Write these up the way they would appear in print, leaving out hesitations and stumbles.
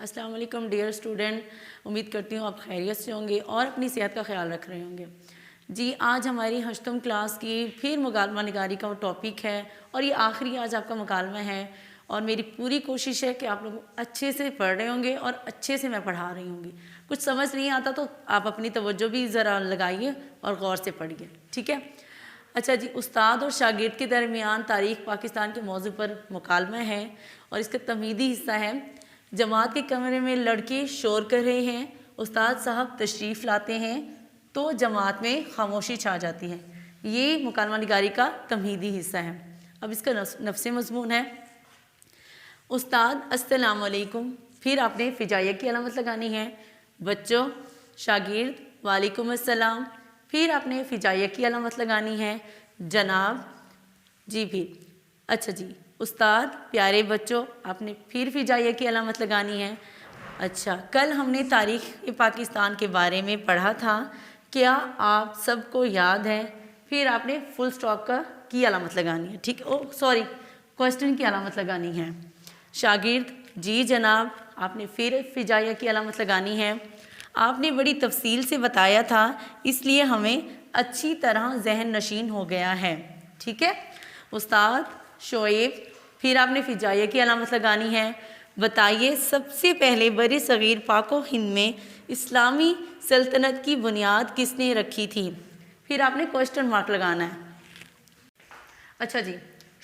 السلام علیکم dear student, امید کرتی ہوں آپ خیریت سے ہوں گے اور اپنی صحت کا خیال رکھ رہے ہوں گے۔ جی آج ہماری ہشتم کلاس کی پھر مکالمہ نگاری کا وہ ٹاپک ہے اور یہ آخری آج آپ کا مکالمہ ہے، اور میری پوری کوشش ہے کہ آپ لوگ اچھے سے پڑھ رہے ہوں گے اور اچھے سے میں پڑھا رہی ہوں گی۔ کچھ سمجھ نہیں آتا تو آپ اپنی توجہ بھی ذرا لگائیے اور غور سے پڑھیے، ٹھیک ہے؟ اچھا جی، استاد اور شاگرد کے درمیان تاریخ پاکستان کے موضوع پر مکالمہ ہے اور اس کا تمہیدی حصہ ہے۔ جماعت کے کمرے میں لڑکے شور کر رہے ہیں، استاد صاحب تشریف لاتے ہیں تو جماعت میں خاموشی چھا جاتی ہے۔ یہ مکالمہ نگاری کا تمہیدی حصہ ہے۔ اب اس کا نفس مضمون ہے: استاد السلام علیکم، پھر آپ نے فجائیہ کی علامت لگانی ہے۔ بچوں، شاگرد وعلیکم السلام، پھر آپ نے فجائیہ کی علامت لگانی ہے۔ جناب، جی پھر اچھا جی، استاد پیارے بچوں، آپ نے پھر فجائیہ کی علامت لگانی ہے۔ اچھا، کل ہم نے تاریخ پاکستان کے بارے میں پڑھا تھا، کیا آپ سب کو یاد ہے؟ پھر آپ نے فل اسٹاپ کی علامت لگانی ہے، ٹھیک ہے؟ سوری، کوسچن کی علامت لگانی ہے۔ شاگرد، جی جناب، آپ نے پھر فجائیہ کی علامت لگانی ہے۔ آپ نے بڑی تفصیل سے بتایا تھا، اس لیے ہمیں اچھی طرح ذہن نشین ہو گیا ہے، ٹھیک ہے؟ استاد شعیب، پھر آپ نے فجائیہ کی علامت لگانی ہے۔ بتائیے، سب سے پہلے بر صغیر پاک و ہند میں اسلامی سلطنت کی بنیاد کس نے رکھی تھی؟ پھر آپ نے کوسچن مارک لگانا ہے۔ اچھا جی،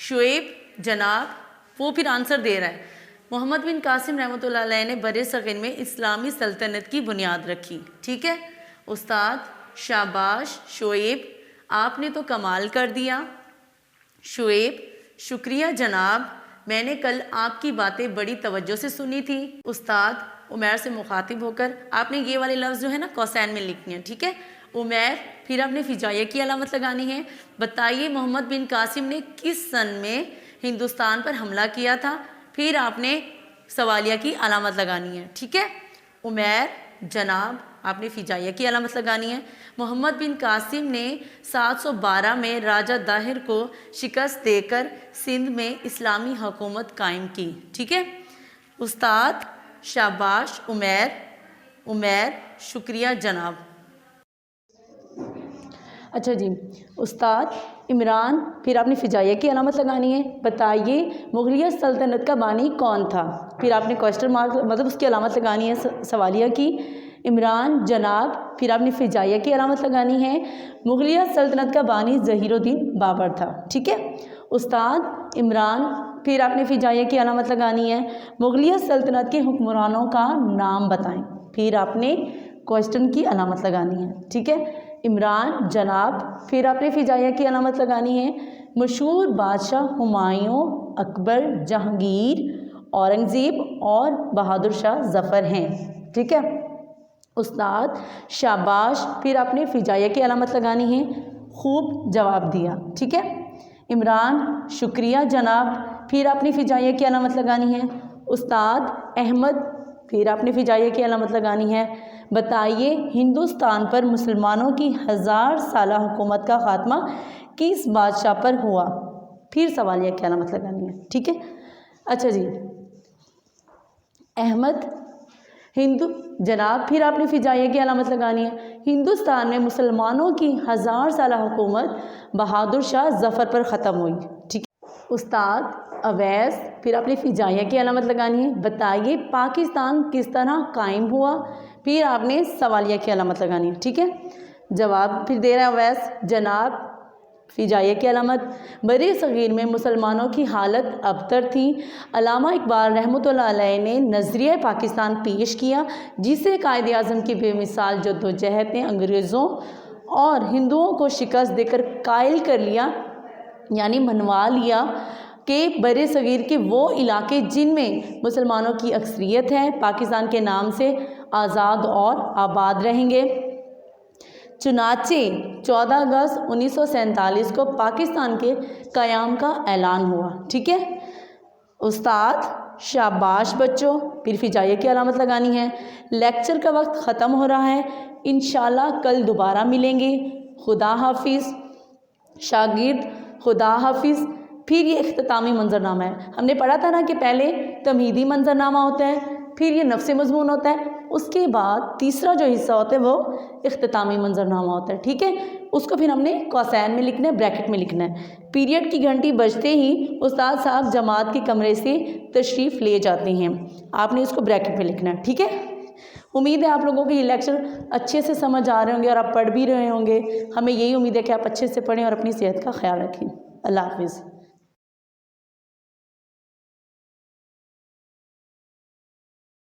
شعیب جناب وہ پھر آنسر دے رہا ہے، محمد بن قاسم رحمۃ اللہ علیہ نے بر صغیر میں اسلامی سلطنت کی بنیاد رکھی، ٹھیک ہے؟ استاد شاباش شعیب، آپ نے تو کمال کر دیا۔ شعیب، شکریہ جناب، میں نے کل آپ کی باتیں بڑی توجہ سے سنی تھی۔ استاد عمیر سے مخاطب ہو کر آپ نے یہ والے لفظ جو ہے نا کوسین میں لکھنے ہیں، ٹھیک ہے؟ عمیر، پھر آپ نے فجائیہ کی علامت لگانی ہے۔ بتائیے، محمد بن قاسم نے کس سن میں ہندوستان پر حملہ کیا تھا؟ پھر آپ نے سوالیہ کی علامت لگانی ہے، ٹھیک ہے؟ عمیر جناب، آپ نے فجائیہ کی علامت لگانی ہے۔ محمد بن قاسم نے 712 میں راجہ داہر کو شکست دے کر سندھ میں اسلامی حکومت قائم کی، ٹھیک ہے؟ استاد شاباش عمیر، شکریہ جناب۔ اچھا جی، استاد عمران، پھر آپ نے فجائیہ کی علامت لگانی ہے۔ بتائیے، مغلیہ سلطنت کا بانی کون تھا؟ پھر آپ نے کوسچن مارک مطلب اس کی علامت لگانی ہے سوالیہ کی۔ عمران جناب، پھر آپ نے فجائیہ کی علامت لگانی ہے۔ مغلیہ سلطنت کا بانی ظہیر الدین بابر تھا، ٹھیک ہے؟ استاد عمران، پھر آپ نے فجائیہ کی علامت لگانی ہے۔ مغلیہ سلطنت کے حکمرانوں کا نام بتائیں، پھر آپ نے کوسچن کی علامت لگانی ہے، ٹھیک ہے؟ عمران جناب، پھر آپ نے فجائیہ کی علامت لگانی ہے۔ مشہور بادشاہ ہمایوں، اکبر، جہانگیر، اورنگزیب اور بہادر شاہ ظفر ہیں، ٹھیک ہے؟ استاد شاباش، پھر آپ نے فجائیہ کی علامت لگانی ہے۔ خوب جواب دیا، ٹھیک ہے؟ عمران شکریہ جناب، پھر آپ نے فجائیہ کی علامت لگانی ہے۔ استاد احمد، پھر آپ نے فجائیہ کی علامت لگانی ہے۔ بتائیے، ہندوستان پر مسلمانوں کی 1000 سالہ حکومت کا خاتمہ کس بادشاہ پر ہوا؟ پھر سوالیہ کی علامت لگانی ہے، ٹھیک ہے؟ اچھا جی، احمد جناب، پھر آپ نے فجائیہ کی علامت لگانی ہے۔ ہندوستان میں مسلمانوں کی 1000 سالہ حکومت بہادر شاہ ظفر پر ختم ہوئی، ٹھیک ہے؟ استاد اویس، پھر آپ نے فجائیہ کی علامت لگانی ہے۔ بتائیے، پاکستان کس طرح قائم ہوا؟ پھر آپ نے سوالیہ کی علامت لگانی ہے، ٹھیک ہے؟ جواب پھر دے رہا ہے اویس جناب، فجائیہ کی علامت: بر صغیر میں مسلمانوں کی حالت ابتر تھی۔ علامہ اقبال رحمۃ اللہ علیہ نے نظریہ پاکستان پیش کیا، جسے قائد اعظم کی بے مثال جدوجہد نے انگریزوں اور ہندوؤں کو شکست دے کر قائل کر لیا، یعنی منوا لیا کہ بر صغیر کے وہ علاقے جن میں مسلمانوں کی اکثریت ہے پاکستان کے نام سے آزاد اور آباد رہیں گے۔ چنانچہ 14 اگست 1947 کو پاکستان کے قیام کا اعلان ہوا، ٹھیک ہے؟ استاد شاباش بچوں، پھر فجائیہ کی علامت لگانی ہے۔ لیکچر کا وقت ختم ہو رہا ہے، انشاءاللہ کل دوبارہ ملیں گے، خدا حافظ۔ شاگرد خدا حافظ، پھر یہ اختتامی منظرنامہ ہے۔ ہم نے پڑھا تھا نا کہ پہلے تمہیدی منظرنامہ ہوتا ہے، پھر یہ نفس مضمون ہوتا ہے، اس کے بعد تیسرا جو حصہ ہوتا ہے وہ اختتامی منظرنامہ ہوتا ہے، ٹھیک ہے، اس کو پھر ہم نے کوسین میں لکھنا ہے، بریکٹ میں لکھنا ہے۔ پیریڈ کی گھنٹی بجتے ہی استاد صاحب جماعت کے کمرے سے تشریف لے جاتے ہیں، آپ نے اس کو بریکٹ میں لکھنا ہے، ٹھیک ہے۔ امید ہے آپ لوگوں کو یہ لیکچر اچھے سے سمجھ آ رہے ہوں گے اور آپ پڑھ بھی رہے ہوں گے۔ ہمیں یہی امید ہے کہ آپ اچھے سے پڑھیں اور اپنی صحت کا خیال رکھیں۔ اللہ حافظ۔